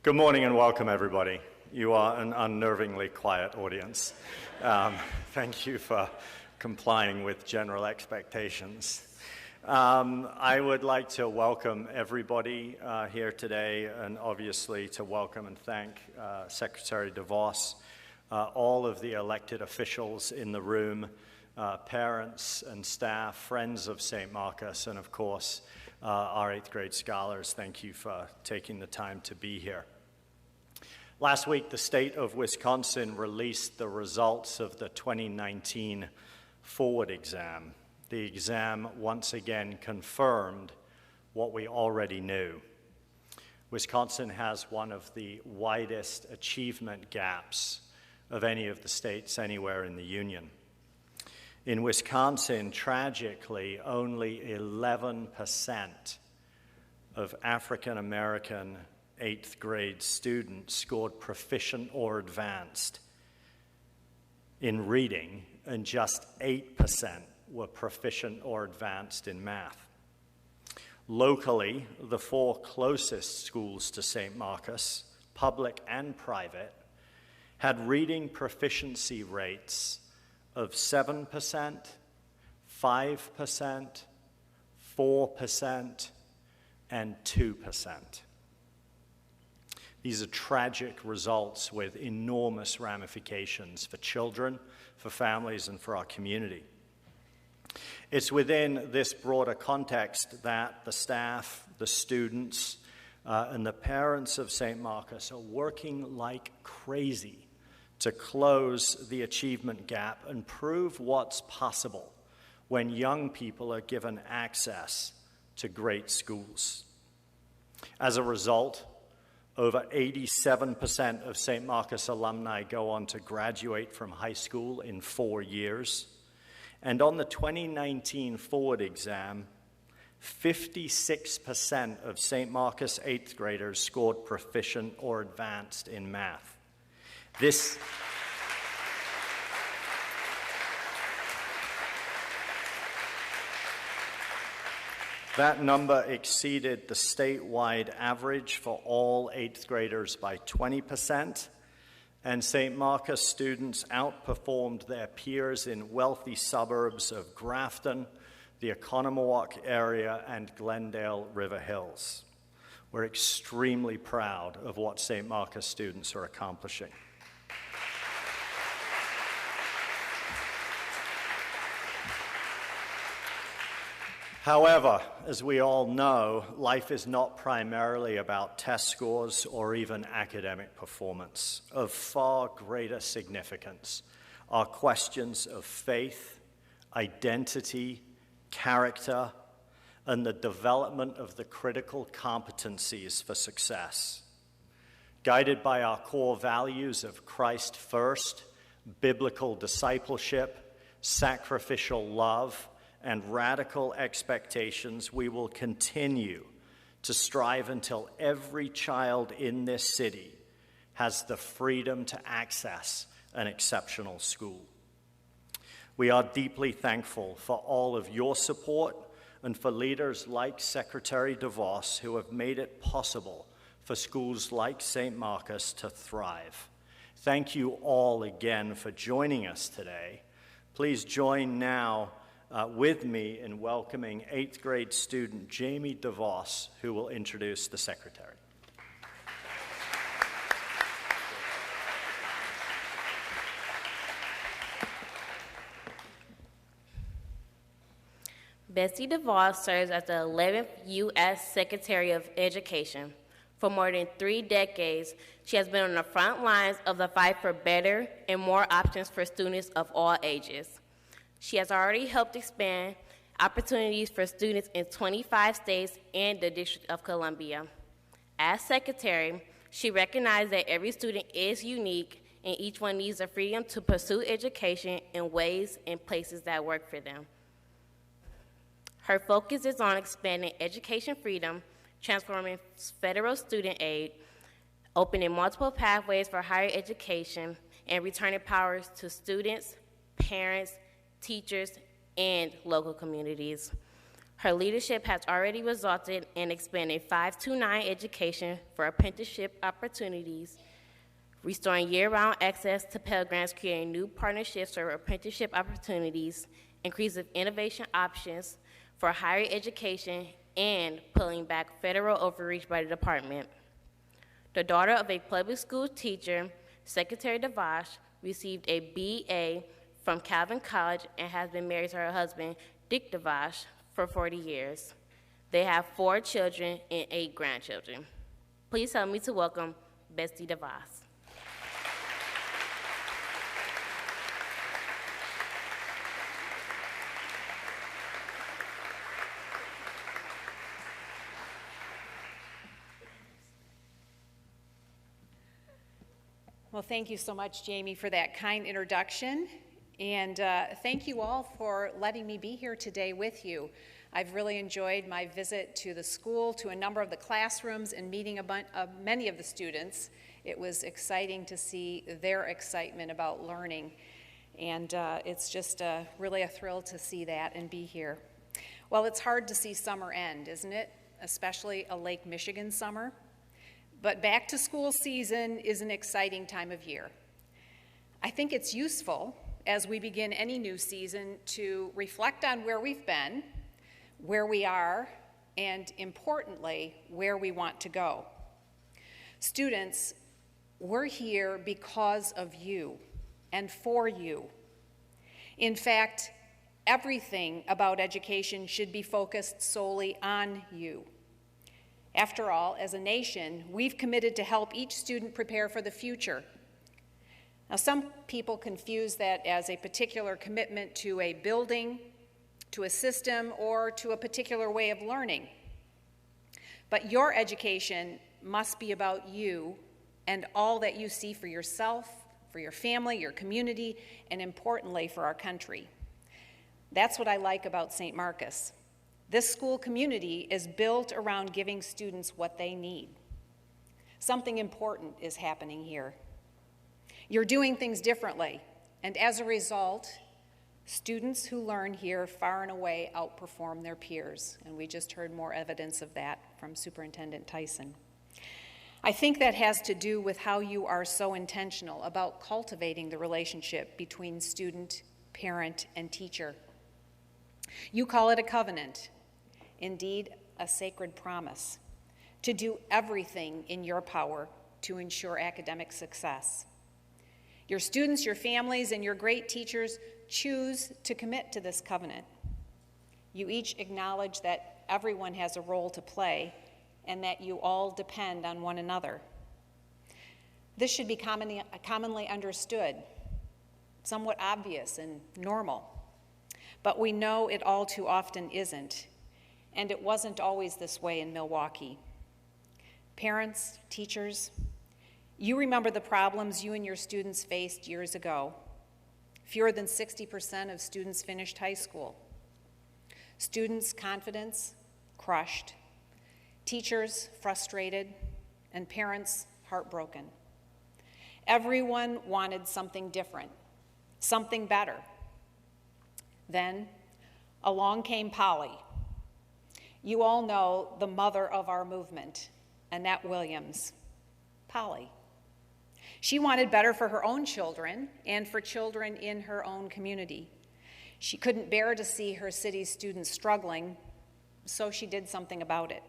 Good morning and welcome, everybody. You are an unnervingly quiet audience. Thank you for complying with general expectations. I would like to welcome everybody here today, and obviously to welcome and thank Secretary DeVos, all of the elected officials in the room, parents and staff, friends of St. Marcus, and of course, our 8th grade scholars. Thank you for taking the time to be here. Last week, the state of Wisconsin released the results of the 2019 Forward exam. The exam once again confirmed what we already knew. Wisconsin has one of the widest achievement gaps of any of the states anywhere in the union. In Wisconsin, tragically, only 11% of African American 8th grade students scored proficient or advanced in reading, and just 8% were proficient or advanced in math. Locally, the 4 closest schools to St. Marcus, public and private, had reading proficiency rates of 7%, 5%, 4%, and 2%. These are tragic results with enormous ramifications for children, for families, and for our community. It's within this broader context that the staff, the students, and the parents of St. Marcus are working like crazy to close the achievement gap and prove what's possible when young people are given access to great schools. As a result, over 87% of St. Marcus alumni go on to graduate from high school in 4 years. And on the 2019 Forward exam, 56% of St. Marcus 8th graders scored proficient or advanced in math. That number exceeded the statewide average for all 8th graders by 20%, and St. Marcus students outperformed their peers in wealthy suburbs of Grafton, the Oconomowoc area, and Glendale River Hills. We're extremely proud of what St. Marcus students are accomplishing. However, as we all know, life is not primarily about test scores or even academic performance. Of far greater significance are questions of faith, identity, character, and the development of the critical competencies for success. Guided by our core values of Christ first, biblical discipleship, sacrificial love, and radical expectations, we will continue to strive until every child in this city has the freedom to access an exceptional school. We are deeply thankful for all of your support and for leaders like Secretary DeVos who have made it possible for schools like St. Marcus to thrive. Thank you all again for joining us today. Please join now with me in welcoming 8th grade student Jamie DeVos, who will introduce the Secretary. Betsy DeVos serves as the 11th U.S. Secretary of Education. For more than 3 decades, she has been on the front lines of the fight for better and more options for students of all ages. She has already helped expand opportunities for students in 25 states and the District of Columbia. As Secretary, she recognized that every student is unique and each one needs the freedom to pursue education in ways and places that work for them. Her focus is on expanding education freedom, transforming federal student aid, opening multiple pathways for higher education, and returning powers to students, parents, teachers, and local communities. Her leadership has already resulted in expanding 529 education for apprenticeship opportunities, restoring year-round access to Pell Grants, creating new partnerships for apprenticeship opportunities, increase of innovation options for higher education, and pulling back federal overreach by the department. The daughter of a public school teacher, Secretary DeVos received a BA from Calvin College and has been married to her husband, Dick DeVos, for 40 years. They have 4 children and 8 grandchildren. Please help me to welcome Betsy DeVos. Well, thank you so much, Jamie, for that kind introduction. And thank you all for letting me be here today with you. I've really enjoyed my visit to the school, to a number of the classrooms, and meeting many of the students. It was exciting to see their excitement about learning. And it's just really a thrill to see that and be here. Well, it's hard to see summer end, isn't it? Especially a Lake Michigan summer. But back to school season is an exciting time of year. I think it's useful as we begin any new season to reflect on where we've been, where we are, and importantly, where we want to go. Students, we're here because of you and for you. In fact, everything about education should be focused solely on you. After all, as a nation, we've committed to help each student prepare for the future. Now, some people confuse that as a particular commitment to a building, to a system, or to a particular way of learning. But your education must be about you and all that you see for yourself, for your family, your community, and importantly, for our country. That's what I like about St. Marcus. This school community is built around giving students what they need. Something important is happening here. You're doing things differently, and as a result, students who learn here far and away outperform their peers, and we just heard more evidence of that from Superintendent Tyson. I think that has to do with how you are so intentional about cultivating the relationship between student, parent, and teacher. You call it a covenant, indeed a sacred promise, to do everything in your power to ensure academic success. Your students, your families, and your great teachers choose to commit to this covenant. You each acknowledge that everyone has a role to play and that you all depend on one another. This should be commonly understood, somewhat obvious and normal, but we know it all too often isn't, and it wasn't always this way in Milwaukee. Parents, teachers, you remember the problems you and your students faced years ago. Fewer than 60% of students finished high school. Students' confidence crushed, teachers frustrated, and parents heartbroken. Everyone wanted something different, something better. Then along came Polly. You all know the mother of our movement, Annette Williams. Polly. She wanted better for her own children and for children in her own community. She couldn't bear to see her city's students struggling, so she did something about it.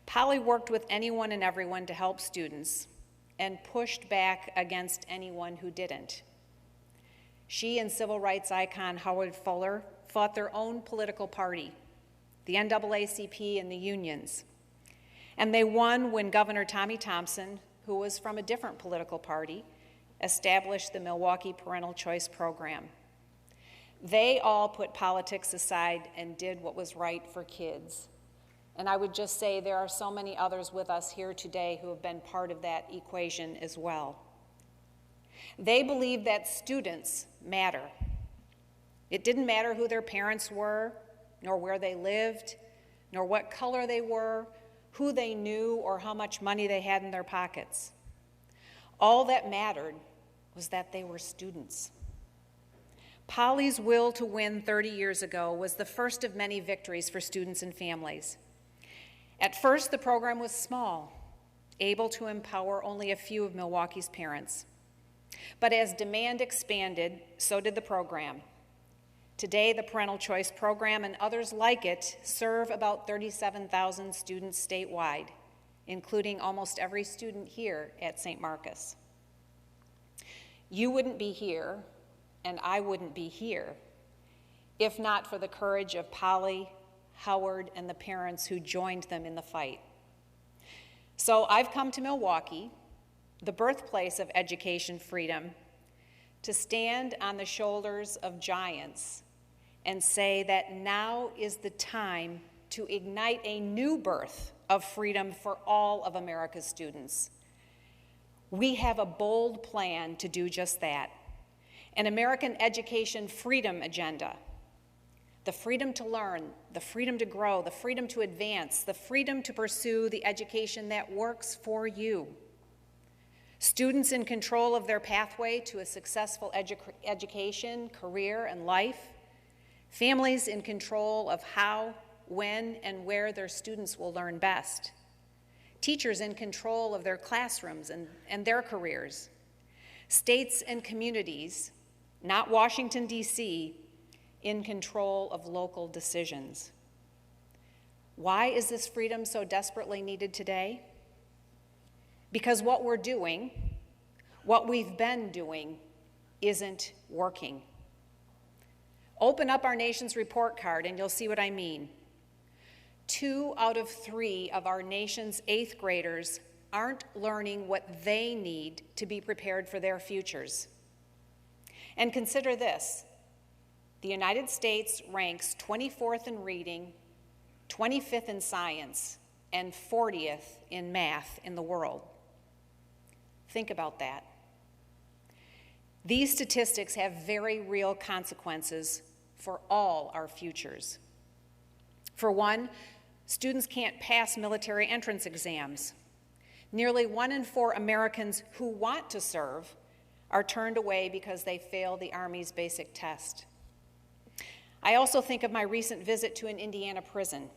Polly worked with anyone and everyone to help students and pushed back against anyone who didn't. She and civil rights icon Howard Fuller fought their own political party, the NAACP and the unions. And they won when Governor Tommy Thompson, who was from a different political party, established the Milwaukee Parental Choice Program. They all put politics aside and did what was right for kids. And I would just say there are so many others with us here today who have been part of that equation as well. They believe that students matter. It didn't matter who their parents were, nor where they lived, nor what color they were, who they knew, or how much money they had in their pockets. All that mattered was that they were students. Polly's will to win 30 years ago was the first of many victories for students and families. At first, the program was small, able to empower only a few of Milwaukee's parents. But as demand expanded, so did the program. Today, the Parental Choice Program and others like it serve about 37,000 students statewide, including almost every student here at St. Marcus. You wouldn't be here, and I wouldn't be here, if not for the courage of Polly, Howard, and the parents who joined them in the fight. So I've come to Milwaukee, the birthplace of education freedom, to stand on the shoulders of giants and say that now is the time to ignite a new birth of freedom for all of America's students. We have a bold plan to do just that, an American education freedom agenda. The freedom to learn, the freedom to grow, the freedom to advance, the freedom to pursue the education that works for you. Students in control of their pathway to a successful education, career, and life. Families in control of how, when, and where their students will learn best. Teachers in control of their classrooms and their careers. States and communities, not Washington, D.C., in control of local decisions. Why is this freedom so desperately needed today? Because what we're doing, what we've been doing, isn't working. Open up our nation's report card and you'll see what I mean. 2 out of 3 of our nation's 8th graders aren't learning what they need to be prepared for their futures. And consider this. The United States ranks 24th in reading, 25th in science, and 40th in math in the world. Think about that. These statistics have very real consequences for all our futures. For one, students can't pass military entrance exams. Nearly 1 in 4 Americans who want to serve are turned away because they fail the Army's basic test. I also think of my recent visit to an Indiana prison.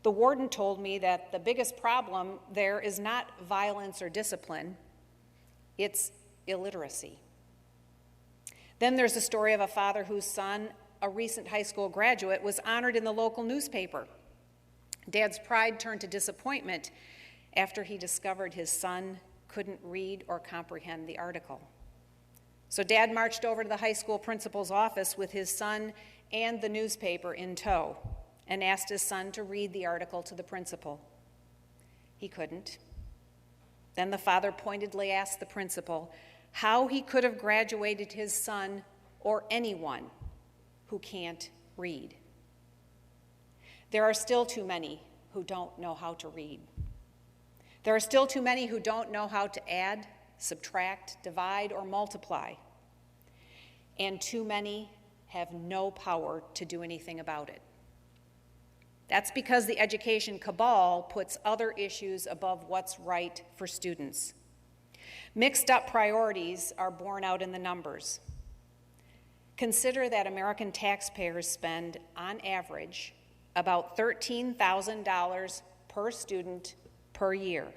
The warden told me that the biggest problem there is not violence or discipline, it's illiteracy. Then there's the story of a father whose son, a recent high school graduate, was honored in the local newspaper. Dad's pride turned to disappointment after he discovered his son couldn't read or comprehend the article. So Dad marched over to the high school principal's office with his son and the newspaper in tow and asked his son to read the article to the principal. He couldn't. Then the father pointedly asked the principal how he could have graduated his son or anyone who can't read. There are still too many who don't know how to read. There are still too many who don't know how to add, subtract, divide, or multiply. And too many have no power to do anything about it. That's because the education cabal puts other issues above what's right for students. Mixed up priorities are borne out in the numbers. Consider that American taxpayers spend, on average, about $13,000 per student per year.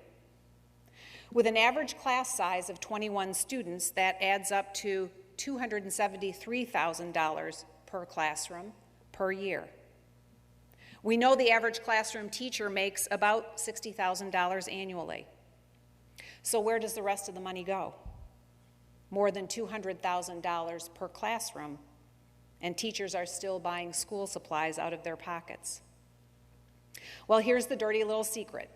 With an average class size of 21 students, that adds up to $273,000 per classroom per year. We know the average classroom teacher makes about $60,000 annually. So where does the rest of the money go? More than $200,000 per classroom, and teachers are still buying school supplies out of their pockets. Well, here's the dirty little secret.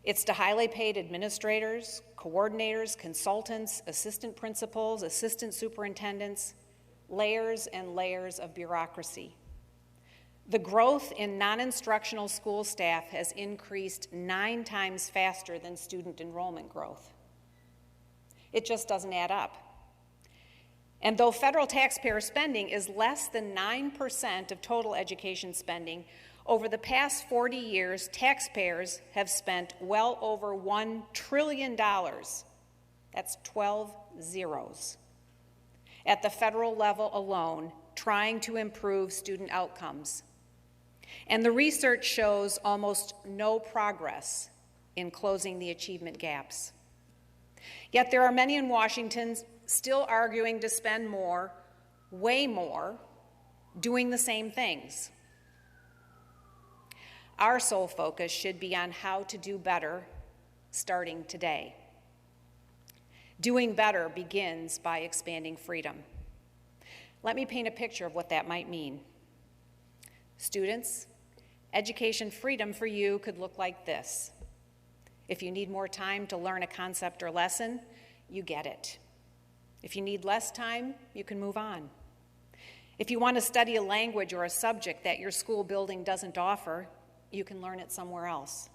It's to highly paid administrators, coordinators, consultants, assistant principals, assistant superintendents, layers and layers of bureaucracy. The growth in non-instructional school staff has increased 9 times faster than student enrollment growth. It just doesn't add up. And though federal taxpayer spending is less than 9% of total education spending, over the past 40 years, taxpayers have spent well over $1 trillion. That's 12 zeros. at the federal level alone trying to improve student outcomes. And the research shows almost no progress in closing the achievement gaps. Yet there are many in Washington still arguing to spend more, way more, doing the same things. Our sole focus should be on how to do better starting today. Doing better begins by expanding freedom. Let me paint a picture of what that might mean. Students, education freedom for you could look like this. If you need more time to learn a concept or lesson, you get it. If you need less time, you can move on. If you want to study a language or a subject that your school building doesn't offer, you can learn it somewhere else.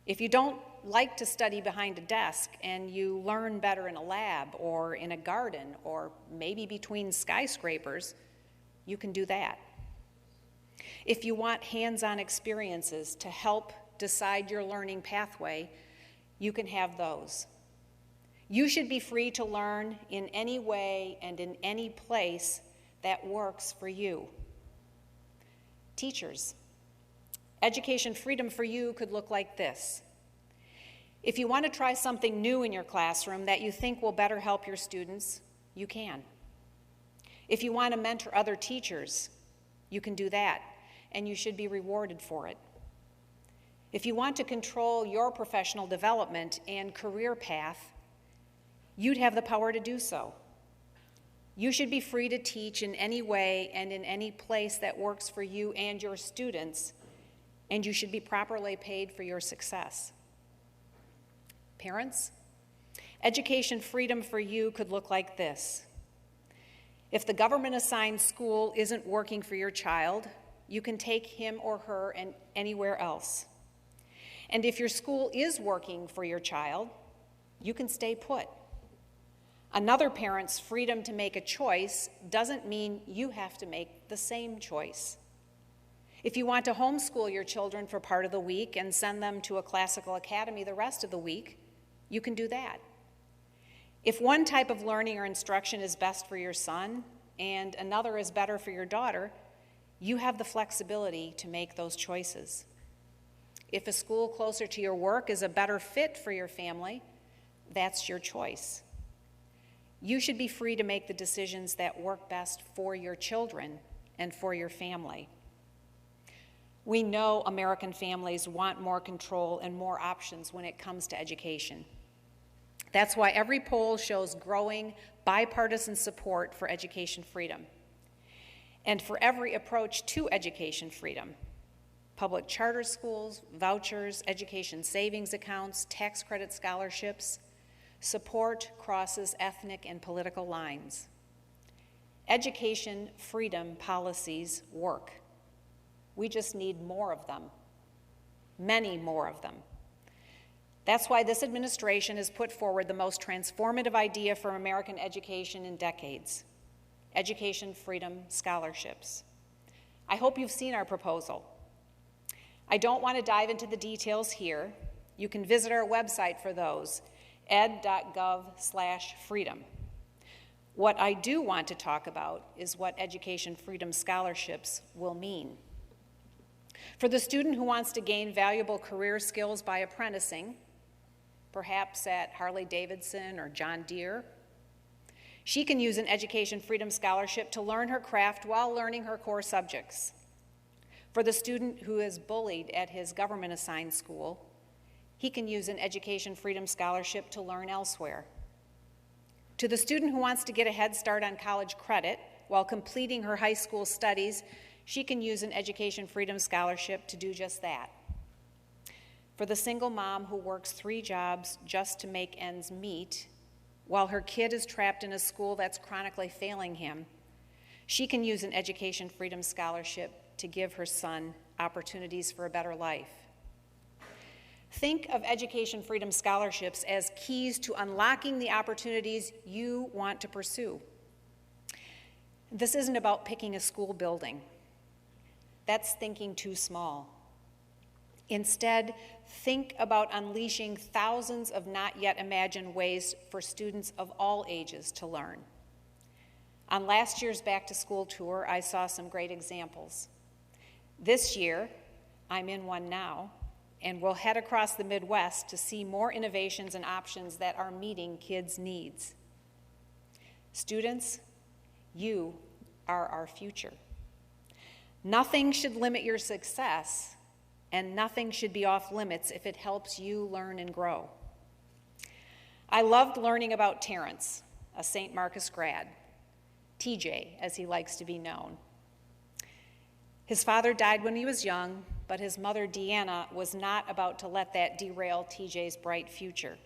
If you don't like to study behind a desk and you learn better in a lab or in a garden or maybe between skyscrapers, you can do that. If you want hands-on experiences to help decide your learning pathway, you can have those. You should be free to learn in any way and in any place that works for you. Teachers, education freedom for you could look like this. If you want to try something new in your classroom that you think will better help your students, you can. If you want to mentor other teachers, you can do that, and you should be rewarded for it. If you want to control your professional development and career path, you'd have the power to do so. You should be free to teach in any way and in any place that works for you and your students, and you should be properly paid for your success. Parents, education freedom for you could look like this. If the government-assigned school isn't working for your child, you can take him or her and anywhere else. And if your school is working for your child, you can stay put. Another parent's freedom to make a choice doesn't mean you have to make the same choice. If you want to homeschool your children for part of the week and send them to a classical academy the rest of the week, you can do that. If one type of learning or instruction is best for your son and another is better for your daughter, you have the flexibility to make those choices. If a school closer to your work is a better fit for your family, that's your choice. You should be free to make the decisions that work best for your children and for your family. We know American families want more control and more options when it comes to education. That's why every poll shows growing bipartisan support for education freedom. And for every approach to education freedom, public charter schools, vouchers, education savings accounts, tax credit scholarships, support crosses ethnic and political lines. Education freedom policies work. We just need more of them, many more of them. That's why this administration has put forward the most transformative idea for American education in decades: education freedom scholarships. I hope you've seen our proposal. I don't want to dive into the details here. You can visit our website for those, ed.gov/freedom. What I do want to talk about is what education freedom scholarships will mean. For the student who wants to gain valuable career skills by apprenticing, perhaps at Harley-Davidson or John Deere, she can use an education freedom scholarship to learn her craft while learning her core subjects. For the student who is bullied at his government-assigned school, he can use an education freedom scholarship to learn elsewhere. To the student who wants to get a head start on college credit while completing her high school studies, she can use an education freedom scholarship to do just that. For the single mom who works 3 jobs just to make ends meet while her kid is trapped in a school that's chronically failing him, she can use an education freedom scholarship to give her son opportunities for a better life. Think of education freedom scholarships as keys to unlocking the opportunities you want to pursue. This isn't about picking a school building. That's thinking too small. Instead, think about unleashing thousands of not yet imagined ways for students of all ages to learn. On last year's back-to-school tour, I saw some great examples. This year, I'm in one now, and we'll head across the Midwest to see more innovations and options that are meeting kids' needs. Students, you are our future. Nothing should limit your success, and nothing should be off limits if it helps you learn and grow. I loved learning about Terrence, a St. Marcus grad, TJ, as he likes to be known. His father died when he was young, but his mother, Deanna, was not about to let that derail TJ's bright future.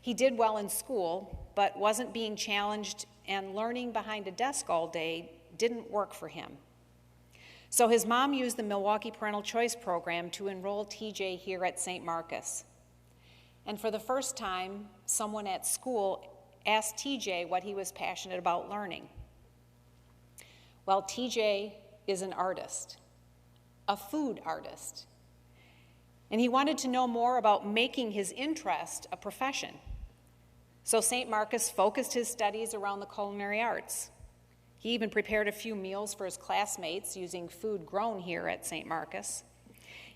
He did well in school, but wasn't being challenged, and learning behind a desk all day didn't work for him. So his mom used the Milwaukee Parental Choice Program to enroll TJ here at St. Marcus. And for the first time, someone at school asked TJ what he was passionate about learning. Well, TJ is an artist, a food artist, and he wanted to know more about making his interest a profession. So St. Marcus focused his studies around the culinary arts. He even prepared a few meals for his classmates using food grown here at St. Marcus.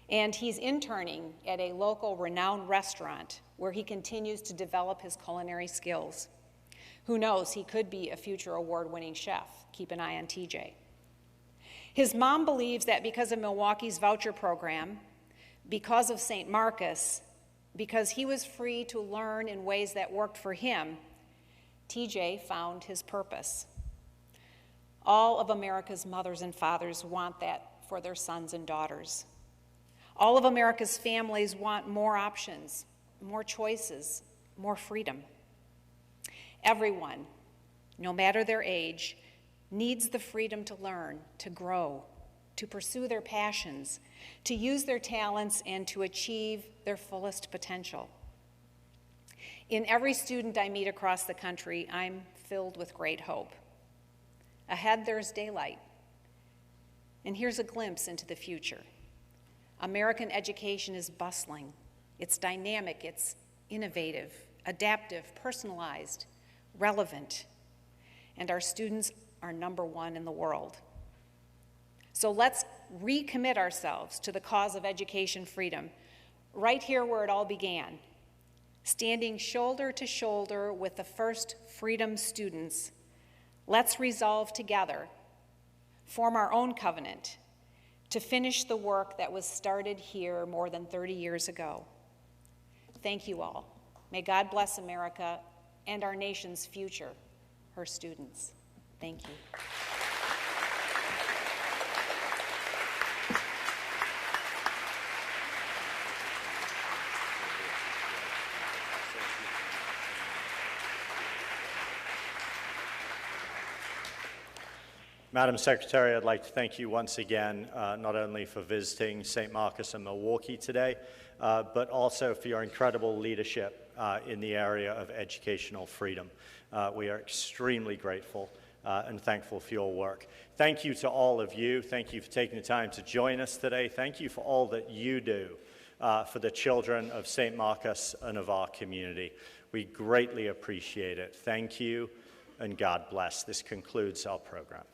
And he's interning at a local renowned restaurant where he continues to develop his culinary skills. Who knows, he could be a future award-winning chef. Keep an eye on TJ. His mom believes that because of Milwaukee's voucher program, because of St. Marcus, because he was free to learn in ways that worked for him, TJ found his purpose. All of America's mothers and fathers want that for their sons and daughters. All of America's families want more options, more choices, more freedom. Everyone, no matter their age, needs the freedom to learn, to grow, to pursue their passions, to use their talents, and to achieve their fullest potential. In every student I meet across the country, I'm filled with great hope. Ahead, there's daylight. And here's a glimpse into the future. American education is bustling. It's dynamic, it's innovative, adaptive, personalized, relevant, and our students are #1 in the world. So let's recommit ourselves to the cause of education freedom, right here where it all began, standing shoulder to shoulder with the first freedom students. Let's resolve together, form our own covenant, to finish the work that was started here more than 30 years ago. Thank you all. May God bless America and our nation's future, her students. Thank you. Madam Secretary, I'd like to thank you once again, not only for visiting St. Marcus and Milwaukee today, but also for your incredible leadership in the area of educational freedom. We are extremely grateful and thankful for your work. Thank you to all of you. Thank you for taking the time to join us today. Thank you for all that you do for the children of St. Marcus and of our community. We greatly appreciate it. Thank you, and God bless. This concludes our program.